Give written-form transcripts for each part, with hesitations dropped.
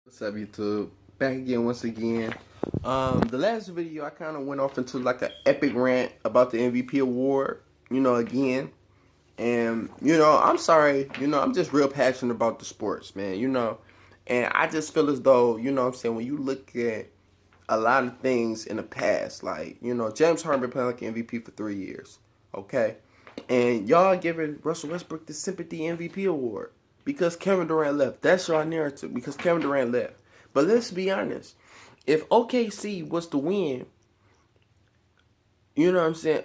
What's up, YouTube? Back again once again. The last video I kind of went off into like an epic rant about the MVP award, again. And, I'm sorry, I'm just real passionate about the sports, man, And I just feel as though, what I'm saying, when you look at a lot of things in the past, like, James Harden been playing like an MVP for 3 years, okay? And y'all giving Russell Westbrook the sympathy MVP award because Kevin Durant left. That's your narrative because Kevin Durant left. But let's be honest. If OKC was to win, you know what I'm saying?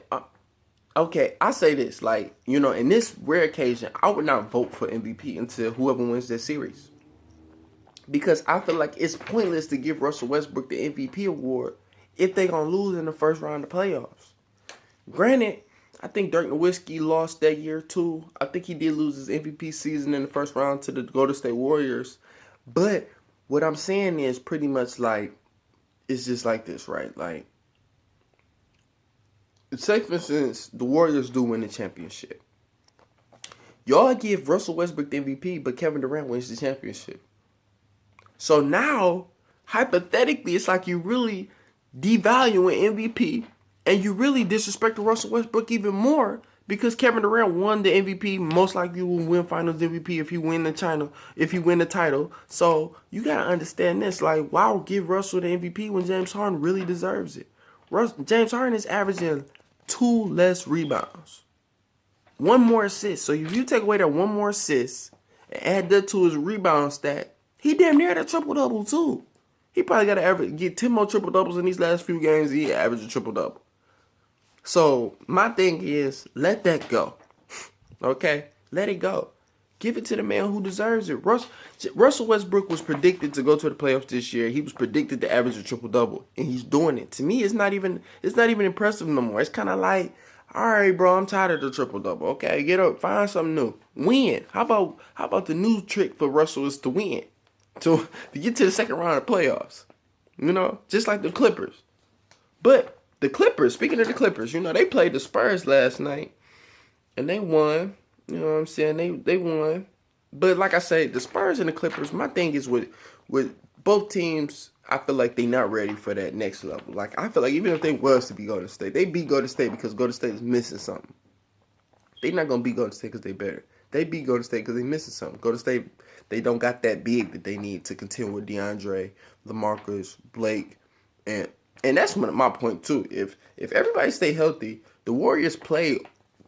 Okay, I say this, like, in this rare occasion, I would not vote for MVP until whoever wins that series. Because I feel like it's pointless to give Russell Westbrook the MVP award if they're going to lose in the first round of playoffs. Granted, I think Dirk Nowitzki lost that year too. I think he did lose his MVP season in the first round to the Golden State Warriors. But what I'm saying is pretty much like, it's just like this, right? Like, say for instance, the Warriors do win the championship. Y'all give Russell Westbrook the MVP, but Kevin Durant wins the championship. So now, hypothetically, it's like you really devaluing MVP and you really disrespect Russell Westbrook even more because Kevin Durant won the MVP. Most likely will win Finals MVP if he win the title. So you gotta understand this. Like, why give Russell the MVP when James Harden really deserves it? James Harden is averaging 2 less rebounds, 1 more assist. So if you take away that 1 more assist and add that to his rebound stat, he damn near had a triple-double too. Get 10 more triple-doubles in these last few games. He averaged a triple-double. So my thing is, let that go. Okay? Let it go. Give it to the man who deserves it. Russell Westbrook was predicted to go to the playoffs this year. He was predicted to average a triple-double, and he's doing it. To me, it's not even impressive no more. It's kind of like, all right, bro, I'm tired of the triple-double. Okay, get up, find something new. Win. How about the new trick for Russell is to win? To get to the second round of playoffs. Just like the Clippers. But the Clippers, speaking of the Clippers, they played the Spurs last night and they won. You know what I'm saying? They won. But like I say, the Spurs and the Clippers, my thing is with both teams, I feel like they're not ready for that next level. Like, I feel like even if they was to be Golden State, they beat Golden State because Golden State is missing something. They're not going to beat Golden State because they better. They beat Golden State because they missing something. Golden State, they don't got that big that they need to contend with DeAndre, LaMarcus, Blake, and that's my point too. If everybody stay healthy, the Warriors play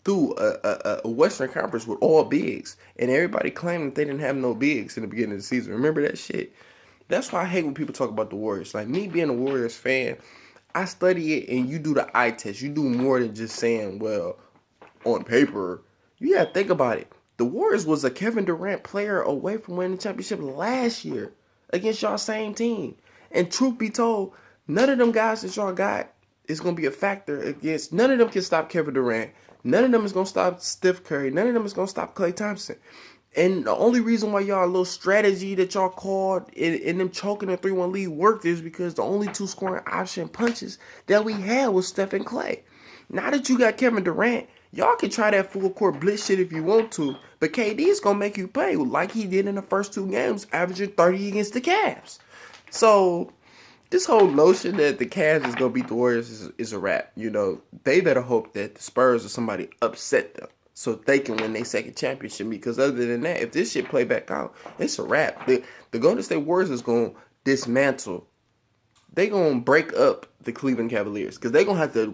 through a Western Conference with all bigs, and everybody claimed that they didn't have no bigs in the beginning of the season. Remember that shit? That's why I hate when people talk about the Warriors. Like, me being a Warriors fan, I study it, and you do the eye test. You do more than just saying, well, on paper. You gotta think about it. The Warriors was a Kevin Durant player away from winning the championship last year against y'all same team. And truth be told, none of them guys that y'all got is going to be a factor against. None of them can stop Kevin Durant. None of them is going to stop Steph Curry. None of them is going to stop Klay Thompson. And the only reason why y'all little strategy that y'all called in them choking a 3-1 lead worked is because the only 2 scoring option punches that we had was Steph and Klay. Now that you got Kevin Durant, y'all can try that full court blitz shit if you want to, but KD is going to make you play like he did in the first 2 games, averaging 30 against the Cavs. So this whole notion that the Cavs is going to beat the Warriors is a wrap. They better hope that the Spurs or somebody upset them so they can win their second championship, because other than that, if this shit play back out, it's a wrap. The Golden State Warriors is going to dismantle. They gonna break up the Cleveland Cavaliers because they gonna have to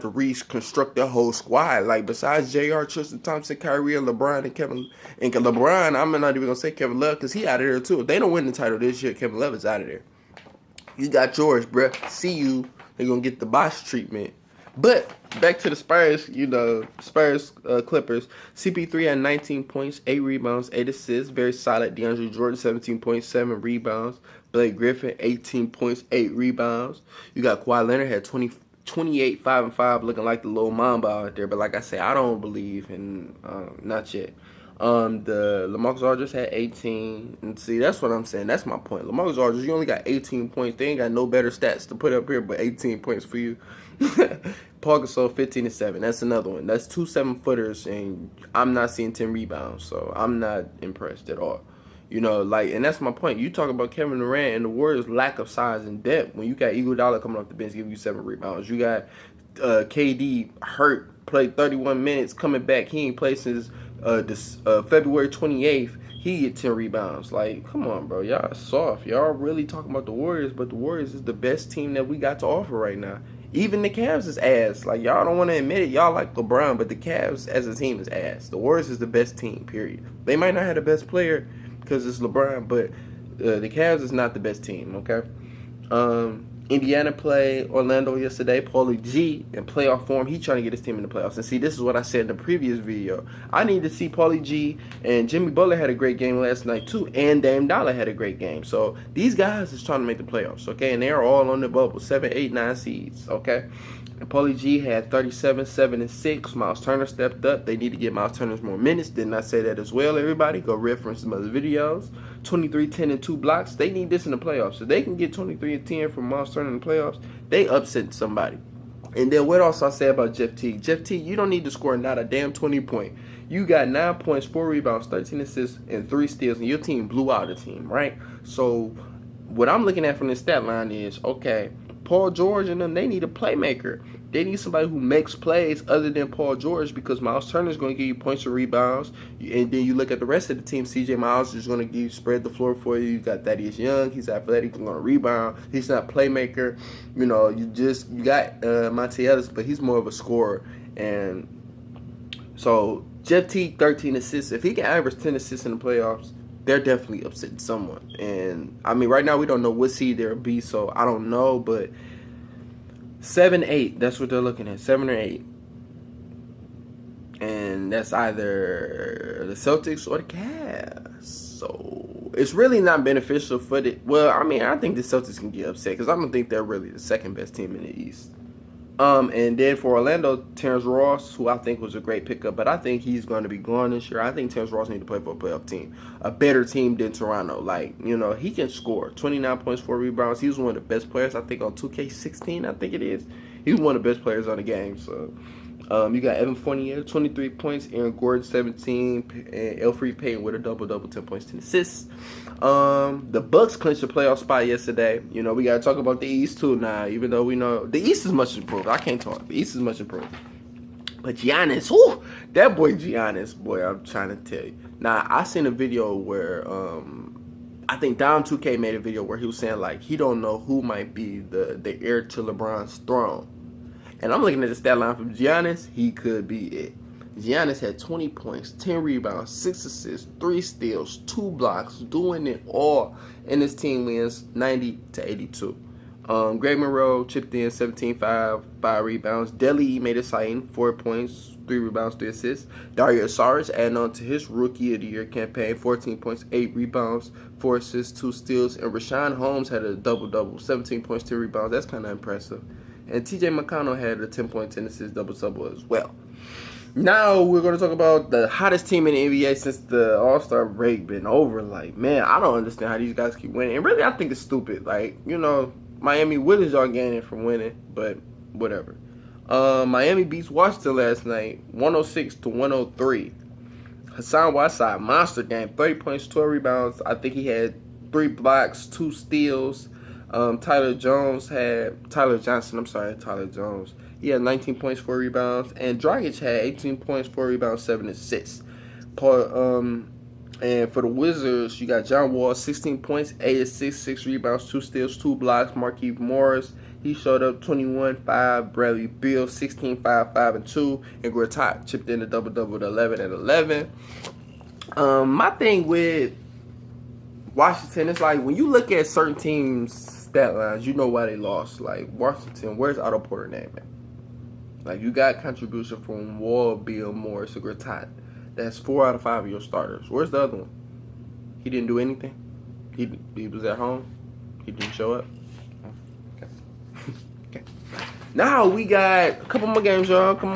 reconstruct their whole squad. Like, besides Jr., Tristan Thompson, Kyrie, and LeBron and Kevin and LeBron, I'm not even gonna say Kevin Love because he out of there too. If they don't win the title this year, Kevin Love is out of there. You got George, bruh. See you. They're gonna get the Bosch treatment. But back to the Spurs, Clippers. CP3 had 19 points, 8 rebounds, 8 assists. Very solid. DeAndre Jordan, 17 points, 7 rebounds. Blake Griffin, 18 points, 8 rebounds. You got Kawhi Leonard, had 28, 5 and 5, looking like the little Mamba out there. But like I say, I don't believe in, not yet. The LaMarcus Aldridge had 18. And see, that's what I'm saying. That's my point. LaMarcus Aldridge, you only got 18 points. They ain't got no better stats to put up here but 18 points for you. Paul Gasol, 15 and 7. That's another one. That's 2 7-footers, and I'm not seeing 10 rebounds, so I'm not impressed at all. You know, like, and that's my point. You talk about Kevin Durant and the Warriors' lack of size and depth. When you got Iguodala coming off the bench, giving you 7 rebounds. You got KD hurt, played 31 minutes, coming back. He ain't played since February 28th. He get 10 rebounds. Like, come on, bro. Y'all soft. Y'all really talking about the Warriors, but the Warriors is the best team that we got to offer right now. Even the Cavs is ass. Like, y'all don't want to admit it. Y'all like LeBron, but the Cavs as a team is ass. The Warriors is the best team, period. They might not have the best player because it's LeBron, but the Cavs is not the best team, okay? Indiana played Orlando yesterday. Paulie G in playoff form. He trying to get his team in the playoffs. And see, this is what I said in the previous video. I need to see Paulie G, and Jimmy Butler had a great game last night too, and Dame Dollar had a great game. So these guys is trying to make the playoffs, okay? And they're all on the bubble, 7, 8, 9 seeds, okay? And Paulie G had 37, 7, and 6. Miles Turner stepped up. They need to give Miles Turner more minutes. Didn't I say that as well, everybody? Go reference some other videos. 23, 10, and 2 blocks. They need this in the playoffs. If they can get 23 and 10 from Miles Turner in the playoffs, they upset somebody. And then what else I say about Jeff Teague? Jeff Teague, you don't need to score not a damn 20 point. You got 9 points, 4 rebounds, 13 assists, and 3 steals, and your team blew out the team, right? So what I'm looking at from this stat line is, okay, Paul George and them, they need a playmaker. They need somebody who makes plays other than Paul George, because Miles Turner is going to give you points and rebounds. And then you look at the rest of the team. CJ Miles is going to give you, spread the floor for you. You got Thaddeus Young. He's athletic. He's going to rebound. He's not a playmaker. You know, you got Monte Ellis, but he's more of a scorer. And so Jeff Teague, 13 assists. If he can average 10 assists in the playoffs, they're definitely upsetting someone. And, I mean, right now we don't know what seed they'll be, so I don't know, but 7, 8, that's what they're looking at, 7 or 8. And that's either the Celtics or the Cavs. So it's really not beneficial for the, well, I mean, I think the Celtics can get upset because I don't think they're really the second best team in the East. And then for Orlando, Terrence Ross, who I think was a great pickup, but I think he's going to be gone this year. I think Terrence Ross needs to play for a playoff team, a better team than Toronto. Like, you know, he can score 29 points, 4 rebounds. He was one of the best players, I think, on 2K16, I think it is. He was one of the best players on the game. So you got Evan Fournier, 23 points, Aaron Gordon, 17, and Elfrid Payton with a double-double, 10 points, 10 assists. The Bucks clinched a playoff spot yesterday. You know, we got to talk about the East too now, even though we know the East is much improved. I can't talk. The East is much improved. But Giannis, whoo, that boy Giannis, boy, I'm trying to tell you. Now, I seen a video where I think Dom 2K made a video where he was saying, like, he don't know who might be the heir to LeBron's throne. And I'm looking at the stat line from Giannis. He could be it. Giannis had 20 points, 10 rebounds, 6 assists, 3 steals, 2 blocks, doing it all. And his team wins 90-82. Greg Monroe chipped in 17-5, 5 rebounds. Dele made a sighting, 4 points, 3 rebounds, 3 assists. Dario Saric adding on to his Rookie of the Year campaign, 14 points, 8 rebounds, 4 assists, 2 steals. And Rashawn Holmes had a double-double, 17 points, 10 rebounds. That's kind of impressive. And TJ McConnell had a 10 point, 10 assists, double-double as well. Now we're going to talk about the hottest team in the NBA since the All-Star break been over. Like, man, I don't understand how these guys keep winning. And really, I think it's stupid. Like, you know, Miami, what is y'all gaining from winning? But whatever. Miami beats Washington last night, 106-103. Hassan Whiteside, monster game, 30 points, 12 rebounds. I think he had 3 blocks, 2 steals. Tyler Jones. He had 19 points, 4 rebounds. And Dragic had 18 points, 4 rebounds, 7 assists. And for the Wizards, you got John Wall, 16 points, 8 assists, 6 rebounds, 2 steals, 2 blocks. Markieff Morris, he showed up 21-5. Bradley Beal, 16-5, 5 and 2. And Gortat chipped in a double-double with 11 and 11. My thing with Washington, it's like when you look at certain teams' stat lines, you know why they lost. Like Washington, where's Otto Porter name at? Like, you got contribution from Wall, Beal, Morris, and Gortat. That's 4 out of 5 of your starters. Where's the other one? He didn't do anything. He was at home. He didn't show up. Okay. Okay. Now we got a couple more games, y'all. Come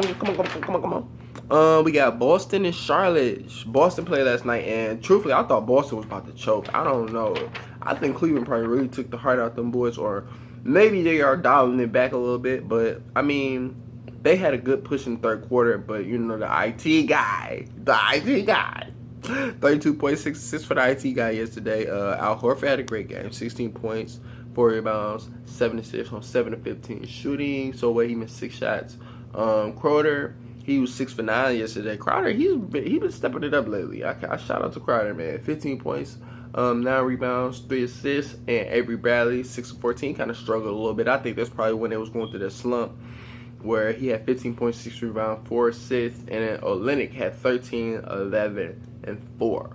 on. We got Boston and Charlotte. Boston played last night, and truthfully, I thought Boston was about to choke. I don't know. I think Cleveland probably really took the heart out of them boys, or maybe they are dialing it back a little bit. But, I mean, they had a good push in the third quarter, but, you know, the IT guy, 32.6 assists for the IT guy yesterday. Al Horford had a great game. 16 points, 4 rebounds, 7 assists on 7 of 15 shooting. So he missed 6 shots. Crowder, he was 6 for 9 yesterday. Crowder, he been stepping it up lately. I shout out to Crowder, man. 15 points, 9 rebounds, 3 assists, and Avery Bradley, 6 of 14, kind of struggled a little bit. I think that's probably when they was going through that slump where he had 15.6 rebounds, 4 assists, and then Olynyk had 13, 11, and 4.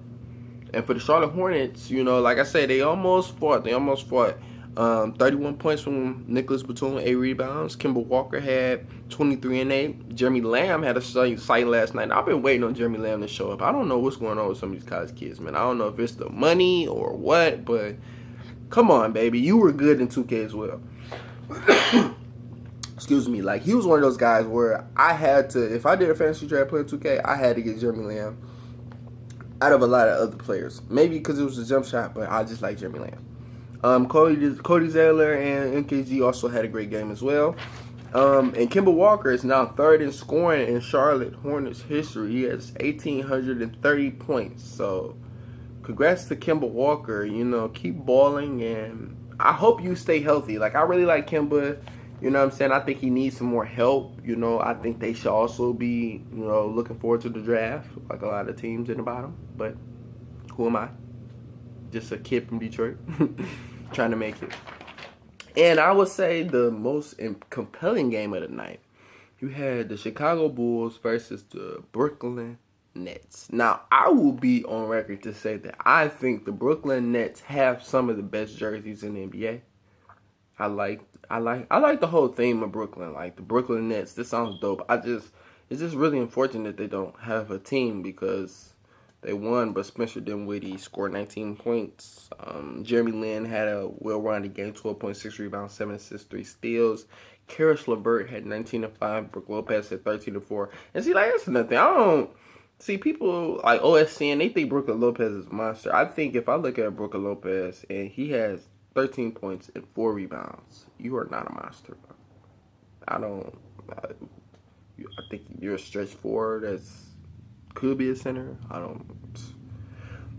And for the Charlotte Hornets, you know, like I said, they almost fought. 31 points from Nicholas Batum, 8 rebounds. Kemba Walker had 23 and 8. Jeremy Lamb had a sight last night. I've been waiting on Jeremy Lamb to show up. I don't know what's going on with some of these college kids, man. I don't know if it's the money or what, but come on, baby. You were good in 2K as well. Excuse me. Like, he was one of those guys where I had to, if I did a fantasy draft playing 2K, I had to get Jeremy Lamb out of a lot of other players. Maybe because it was a jump shot, but I just like Jeremy Lamb. Cody Zeller and MKG also had a great game as well. And Kemba Walker is now 3rd in scoring in Charlotte Hornets history. He has 1,830 points. So, congrats to Kemba Walker. You know, keep balling, and I hope you stay healthy. Like, I really like Kemba. You know what I'm saying? I think he needs some more help. You know, I think they should also be, you know, looking forward to the draft, like a lot of teams in the bottom. But who am I? Just a kid from Detroit trying to make it. And I would say the most compelling game of the night, you had the Chicago Bulls versus the Brooklyn Nets. Now, I will be on record to say that I think the Brooklyn Nets have some of the best jerseys in the NBA. I like the whole theme of Brooklyn, like the Brooklyn Nets. This sounds dope. it's just really unfortunate they don't have a team because they won, but Spencer Dinwiddie scored 19 points. Jeremy Lin had a well-rounded game, 12.6 rebounds, 7 assists, 3 steals. Karis LeVert had 19 and 5. Brook Lopez had 13 and 4. And see, like, that's another thing. I don't see people like OSCN. They think Brook Lopez is a monster. I think if I look at Brook Lopez and he has 13 points and 4 rebounds, you are not a monster. I think you're a stretch forward that's could be a center.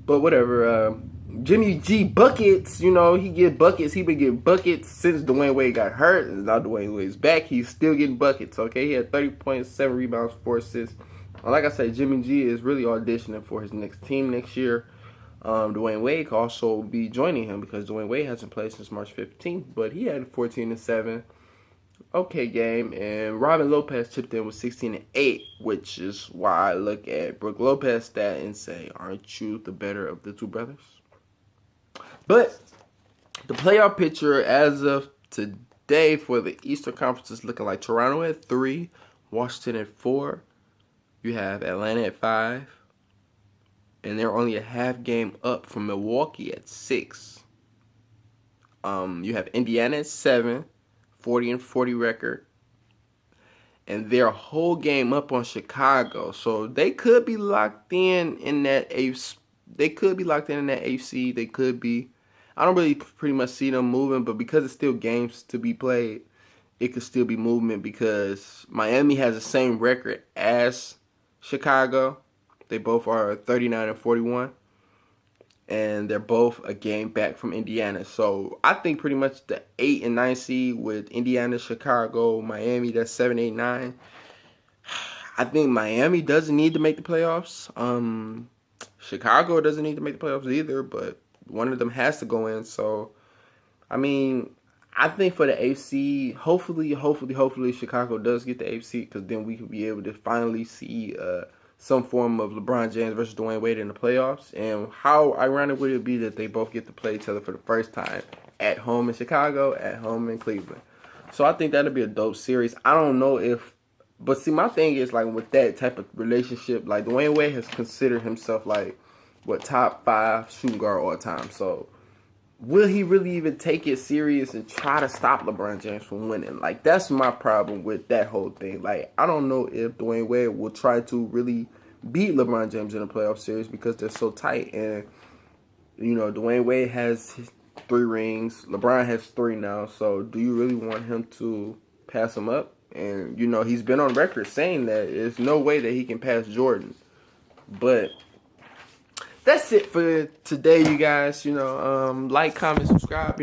But whatever. Jimmy G buckets. You know, he get buckets. He been getting buckets since Dwayne Wade got hurt. And now Dwayne Wade's back. He's still getting buckets. Okay, he had 30 points, 7 rebounds, 4 assists. Like I said, Jimmy G is really auditioning for his next team next year. Dwayne Wade could also be joining him because Dwayne Wade hasn't played since March 15th, but he had 14 and 7. Okay game, and Robin Lopez chipped in with 16 and 8, which is why I look at Brook Lopez stat and say, aren't you the better of the two brothers? But the playoff picture as of today for the Eastern Conference is looking like Toronto at 3, Washington at 4. You have Atlanta at 5. And they're only a half game up from Milwaukee at 6. You have Indiana at 7, 40 and 40 record. And they're a whole game up on Chicago. So they could be locked in that AFC. They could be locked in that AFC. They could be. I don't really pretty much see them moving, but because it's still games to be played, it could still be movement because Miami has the same record as Chicago. They both are 39 and 41. And they're both a game back from Indiana. So I think pretty much the 8 and 9 seed with Indiana, Chicago, Miami, that's 7, 8, 9. I think Miami doesn't need to make the playoffs. Chicago doesn't need to make the playoffs either, but one of them has to go in. So, I mean, I think for the AFC, hopefully Chicago does get the AFC because then we could be able to finally see some form of LeBron James versus Dwayne Wade in the playoffs. And how ironic would it be that they both get to play each other for the first time at home in Chicago, at home in Cleveland. So I think that'll be a dope series. I don't know if, but see, my thing is like with that type of relationship, like Dwayne Wade has considered himself like top 5 shooting guard all time. So will he really even take it serious and try to stop LeBron James from winning? Like, that's my problem with that whole thing. Like, I don't know if Dwayne Wade will try to really beat LeBron James in a playoff series because they're so tight. And, you know, Dwayne Wade has 3 rings. LeBron has 3 now. So do you really want him to pass him up? And, you know, he's been on record saying that there's no way that he can pass Jordan. But that's it for today, you guys. Like, comment, subscribe.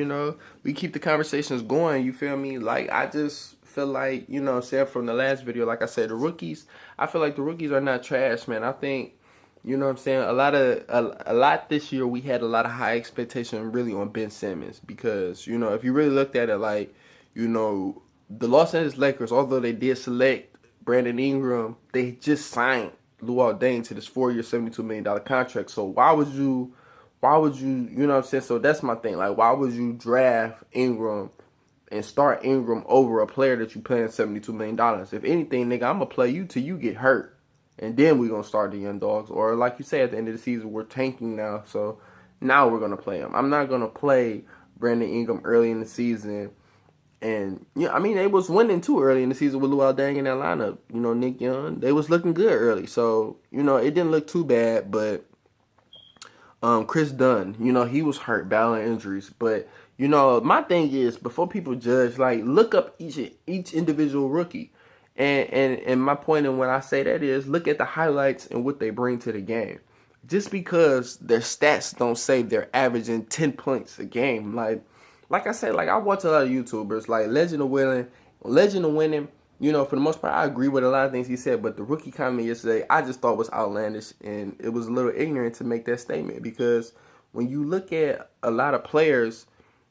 We keep the conversations going. You feel me? Like, I just feel like, said from the last video, like I said, the rookies. I feel like the rookies are not trash, man. I think, a lot this year we had a lot of high expectation really on Ben Simmons because if you really looked at it, like, the Los Angeles Lakers, although they did select Brandon Ingram, they just signed Luol Deng to this 4-year, $72 million contract. So why would you, So that's my thing. Like, why would you draft Ingram and start Ingram over a player that you paying $72 million? If anything, nigga, I'm going to play you till you get hurt. And then we're going to start the young dogs. Or like you say, at the end of the season, we're tanking now. So now we're going to play him. I'm not going to play Brandon Ingram early in the season. And, they was winning too early in the season with Luol Deng in that lineup. Nick Young, they was looking good early. So, it didn't look too bad. But Chris Dunn, he was hurt, battling injuries. But, my thing is, before people judge, like, look up each individual rookie. And my point in when I say that is, look at the highlights and what they bring to the game. Just because their stats don't say they're averaging 10 points a game, like I said, like I watch a lot of YouTubers, like Legend of Winning. For the most part, I agree with a lot of things he said, but the rookie comment yesterday, I just thought was outlandish, and it was a little ignorant to make that statement because when you look at a lot of players,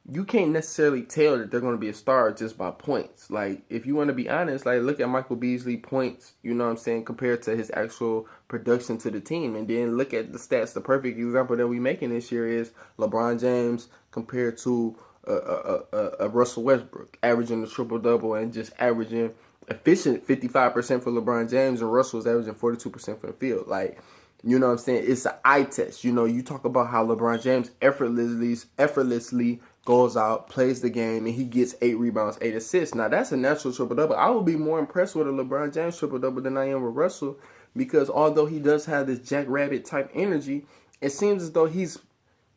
you can't necessarily tell that they're going to be a star just by points. Like, if you want to be honest, like, look at Michael Beasley points, compared to his actual production to the team. And then look at the stats. The perfect example that we making this year is LeBron James compared to Russell Westbrook, averaging the triple-double and just averaging efficient 55% for LeBron James, and Russell's averaging 42% for the field. Like, it's an eye test. You talk about how LeBron James effortlessly goes out, plays the game, and he gets 8 rebounds, 8 assists. Now, that's a natural triple-double. I would be more impressed with a LeBron James triple-double than I am with Russell because although he does have this Jackrabbit type energy, it seems as though he's,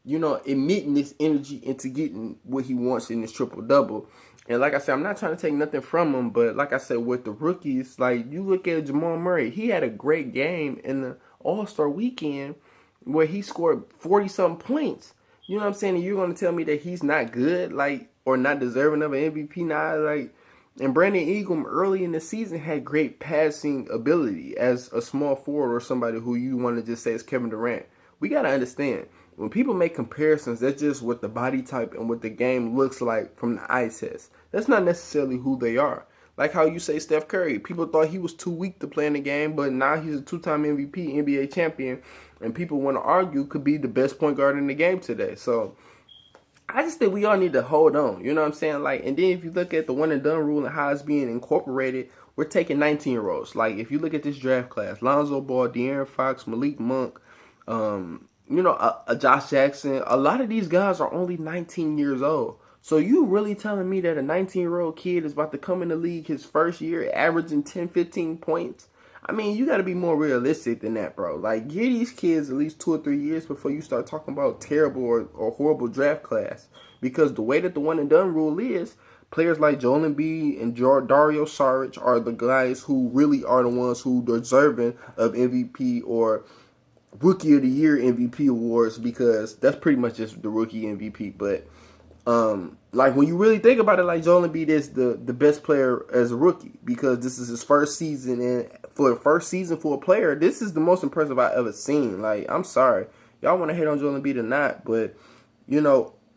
emitting this energy into getting what he wants in this triple-double. And like I said, I'm not trying to take nothing from him, but like I said, with the rookies, like you look at Jamal Murray, he had a great game in the All-Star weekend where he scored 40-something points. You know what I'm saying? And you're going to tell me that he's not good, like, or not deserving of an MVP now, like. And Brandon Ingram early in the season had great passing ability as a small forward or somebody who you want to just say is Kevin Durant. We got to understand, when people make comparisons, that's just what the body type and what the game looks like from the eye test. That's not necessarily who they are. Like how you say Steph Curry. People thought he was too weak to play in the game, but now he's a 2-time MVP, NBA champion, and people want to argue could be the best point guard in the game today. So I just think we all need to hold on. You know what I'm saying? Like, and then if you look at the one and done rule and how it's being incorporated, we're taking 19-year-olds. Like, if you look at this draft class, Lonzo Ball, De'Aaron Fox, Malik Monk, Josh Jackson, a lot of these guys are only 19 years old. So you really telling me that a 19-year-old kid is about to come in the league his first year averaging 10, 15 points? I mean, you got to be more realistic than that, bro. Like, give these kids at least 2 or 3 years before you start talking about terrible or horrible draft class. Because the way that the one and done rule is, players like Joel Embiid and Dario Saric are the guys who really are the ones who are deserving of MVP or Rookie of the Year MVP awards, because that's pretty much just the rookie MVP. But like, when you really think about it, like, Joel Embiid is the best player as a rookie because this is his first season, and for the first season for a player, this is the most impressive I've ever seen. Like, I'm sorry, y'all want to hate on Joel Embiid or not, but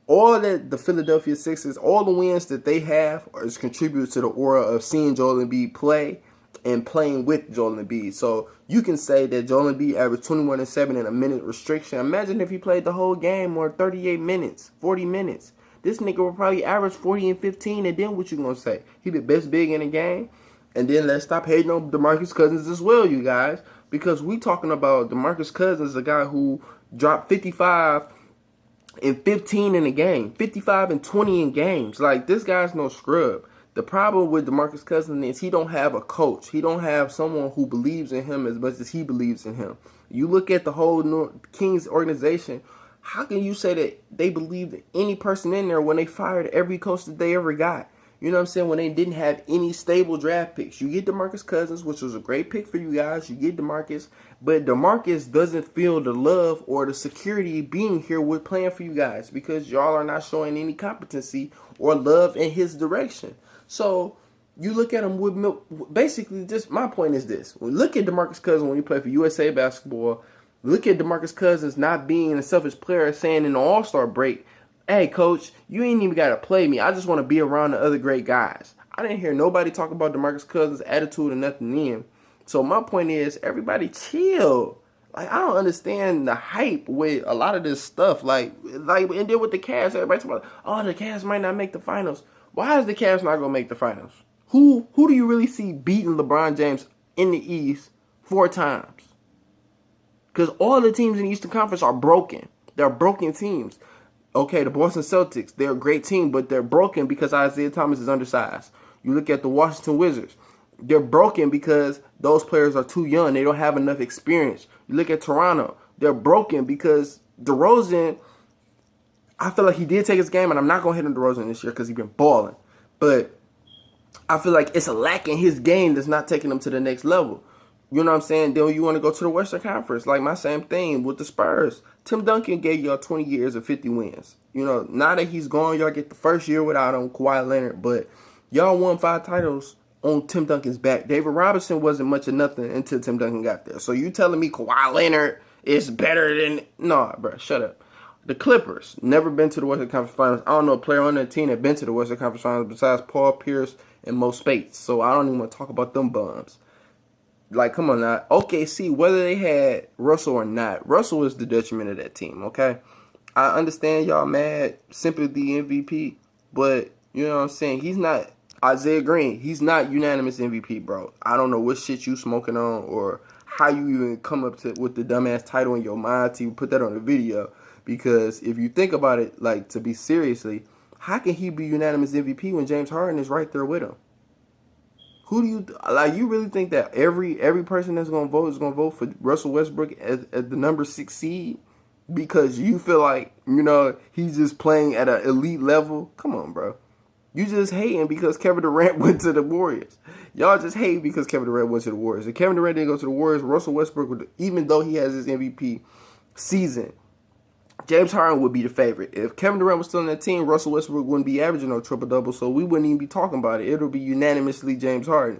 all that the Philadelphia Sixers, all the wins that they have is contribute to the aura of seeing Joel Embiid play and playing with Joel Embiid. So you can say that Joel Embiid averaged 21 and 7 in a minute restriction. Imagine if he played the whole game or 38 minutes, 40 minutes. This nigga will probably average 40 and 15, and then what you gonna say? He the best big in the game? And then let's stop hating on DeMarcus Cousins as well, you guys, because we talking about DeMarcus Cousins, a guy who dropped 55 and 15 in a game, 55 and 20 in games. Like, this guy's no scrub. The problem with DeMarcus Cousins is he don't have a coach. He don't have someone who believes in him as much as he believes in him. You look at the whole Kings organization. How can you say that they believed in any person in there when they fired every coach that they ever got? You know what I'm saying? When they didn't have any stable draft picks. You get DeMarcus Cousins, which was a great pick for you guys. You get DeMarcus. But DeMarcus doesn't feel the love or the security being here with playing for you guys because y'all are not showing any competency or love in his direction. So you look at him with basically just my point is this. Look at DeMarcus Cousins when he played for USA basketball. Look at DeMarcus Cousins not being a selfish player saying in the All-Star break, hey, coach, you ain't even got to play me. I just want to be around the other great guys. I didn't hear nobody talk about DeMarcus Cousins' attitude or nothing in. So my point is, everybody chill. Like, I don't understand the hype with a lot of this stuff. Like, and then with the Cavs, everybody talking about, oh, the Cavs might not make the finals. Why is the Cavs not going to make the finals? Who do you really see beating LeBron James in the East 4 times? Because all the teams in the Eastern Conference are broken. They're broken teams. Okay, the Boston Celtics, they're a great team, but they're broken because Isaiah Thomas is undersized. You look at the Washington Wizards. They're broken because those players are too young. They don't have enough experience. You look at Toronto. They're broken because DeRozan, I feel like he did take his game, and I'm not going to hit on DeRozan this year because he's been balling. But I feel like it's a lack in his game that's not taking him to the next level. You know what I'm saying? Then you want to go to the Western Conference. Like my same thing with the Spurs. Tim Duncan gave y'all 20 years of 50 wins. You know, now that he's gone, y'all get the first year without him, Kawhi Leonard. But y'all won 5 titles on Tim Duncan's back. David Robinson wasn't much of nothing until Tim Duncan got there. So you telling me Kawhi Leonard is better than... Nah, bro, shut up. The Clippers, never been to the Western Conference Finals. I don't know a player on that team that been to the Western Conference Finals besides Paul Pierce and Mo Spates. So I don't even want to talk about them bums. Like, come on now. OKC, whether they had Russell or not, Russell is the detriment of that team, okay? I understand y'all mad, sympathy MVP, but, you know what I'm saying, he's not Isaiah Green. He's not unanimous MVP, bro. I don't know what shit you smoking on or how you even come up with the dumbass title in your mind to put that on the video. Because if you think about it, like, to be seriously, how can he be unanimous MVP when James Harden is right there with him? Who do you like? You really think that every person that's gonna vote is gonna vote for Russell Westbrook at the number 6 seed because you feel like, you know, he's just playing at an elite level? Come on, bro. You just hating because Kevin Durant went to the Warriors. Y'all just hate because Kevin Durant went to the Warriors. If Kevin Durant didn't go to the Warriors, Russell Westbrook would, even though he has his MVP season, James Harden would be the favorite. If Kevin Durant was still on that team, Russell Westbrook wouldn't be averaging no triple-double, so we wouldn't even be talking about it. It'll be unanimously James Harden.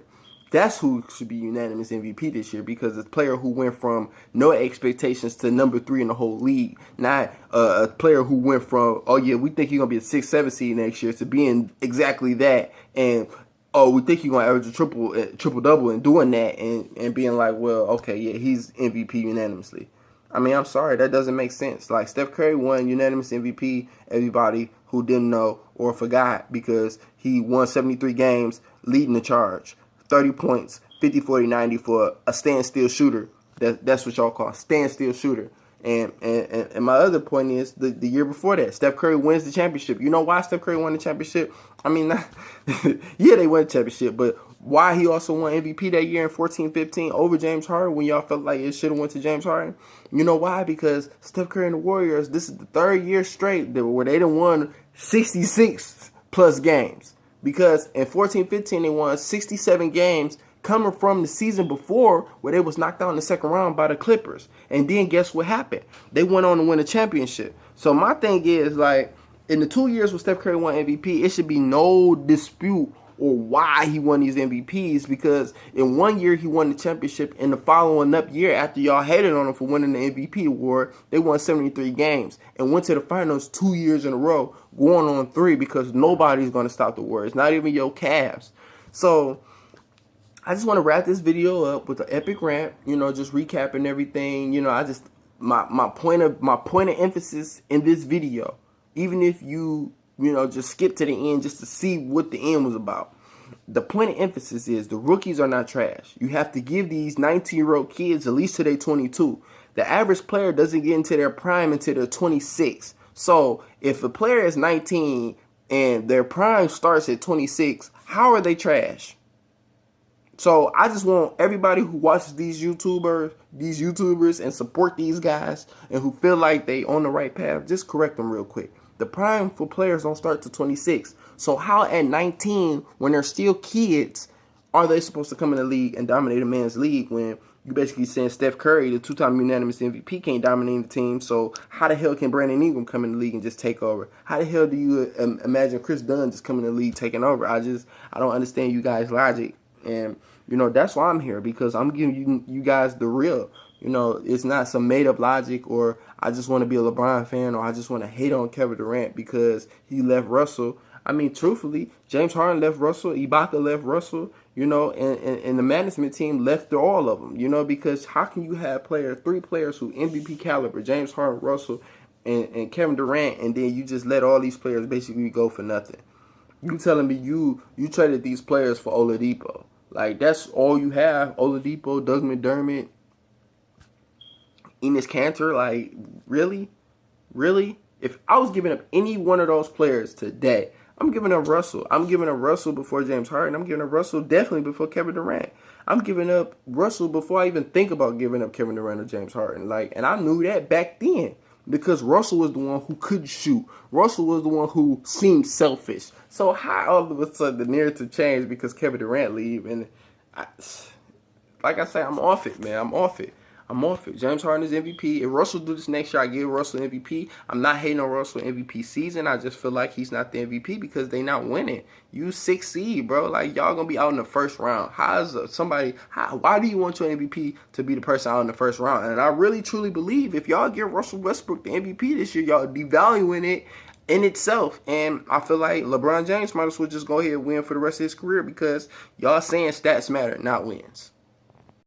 That's who should be unanimous MVP this year because it's a player who went from no expectations to number 3 in the whole league. Not a player who went from, oh, yeah, we think he's going to be a 6-7 seed next year to being exactly that. And, oh, we think he's going to average a triple-double and doing that and being like, well, okay, yeah, he's MVP unanimously. I mean, I'm sorry, that doesn't make sense. Like, Steph Curry won unanimous MVP, everybody who didn't know or forgot, because he won 73 games leading the charge. 30 points, 50, 40, 90 for a standstill shooter. That's what y'all call a standstill shooter. And my other point is the year before that, Steph Curry wins the championship. You know why Steph Curry won the championship? I mean, yeah, they won the championship, but why he also won MVP that year in 14-15 over James Harden when y'all felt like it should have went to James Harden? You know why? Because Steph Curry and the Warriors, this is the 3rd year straight where they done won 66 plus games. Because in 14-15 they won 67 games coming from the season before where they was knocked out in the second round by the Clippers. And then guess what happened? They went on to win a championship. So my thing is, like, in the 2 years when Steph Curry won MVP, it should be no dispute or why he won these MVPs, because in 1 year he won the championship, and the following up year after y'all hated on him for winning the MVP award, they won 73 games and went to the finals 2 years in a row, going on 3, because nobody's going to stop the Warriors, not even your Cavs. So I just want to wrap this video up with an epic rant, you know, just recapping everything. You know, I just my point of emphasis in this video, even if you know, just skip to the end just to see what the end was about. The point of emphasis is the rookies are not trash. You have to give these 19-year-old kids at least till they're 22. The average player doesn't get into their prime until they're 26. So if a player is 19 and their prime starts at 26, how are they trash? So I just want everybody who watches these YouTubers and support these guys and who feel like they on the right path, just correct them real quick. The prime for players don't start to 26. So how at 19, when they're still kids, are they supposed to come in the league and dominate a man's league when you basically saying Steph Curry, the two-time unanimous MVP, can't dominate the team? So how the hell can Brandon Ingram come in the league and just take over? How the hell do you imagine Chris Dunn just coming in the league taking over? I don't understand you guys' logic. And, that's why I'm here, because I'm giving you guys the real. It's not some made-up logic, or I just want to be a LeBron fan, or I just want to hate on Kevin Durant because he left Russell. I mean, truthfully, James Harden left Russell, Ibaka left Russell, and the management team left all of them, because how can you have three players who MVP caliber, James Harden, Russell, and Kevin Durant, and then you just let all these players basically go for nothing? You telling me you traded these players for Oladipo? Like, that's all you have? Oladipo, Doug McDermott, Enes Kanter? Like, really? Really? If I was giving up any one of those players today, I'm giving up Russell. I'm giving up Russell before James Harden. I'm giving up Russell definitely before Kevin Durant. I'm giving up Russell before I even think about giving up Kevin Durant or James Harden. And I knew that back then, because Russell was the one who couldn't shoot. Russell was the one who seemed selfish. So how all of a sudden the narrative changed because Kevin Durant leave? And like I say, I'm off it, man. I'm off it. James Harden is MVP. If Russell do this next year, I give Russell MVP. I'm not hating on Russell MVP season. I just feel like he's not the MVP because they not winning. You 6 seed, bro. Like, y'all gonna be out in the first round. Why do you want your MVP to be the person out in the first round? And I really truly believe if y'all give Russell Westbrook the MVP this year, y'all devaluing it in itself. And I feel like LeBron James might as well just go ahead and win for the rest of his career, because y'all saying stats matter, not wins.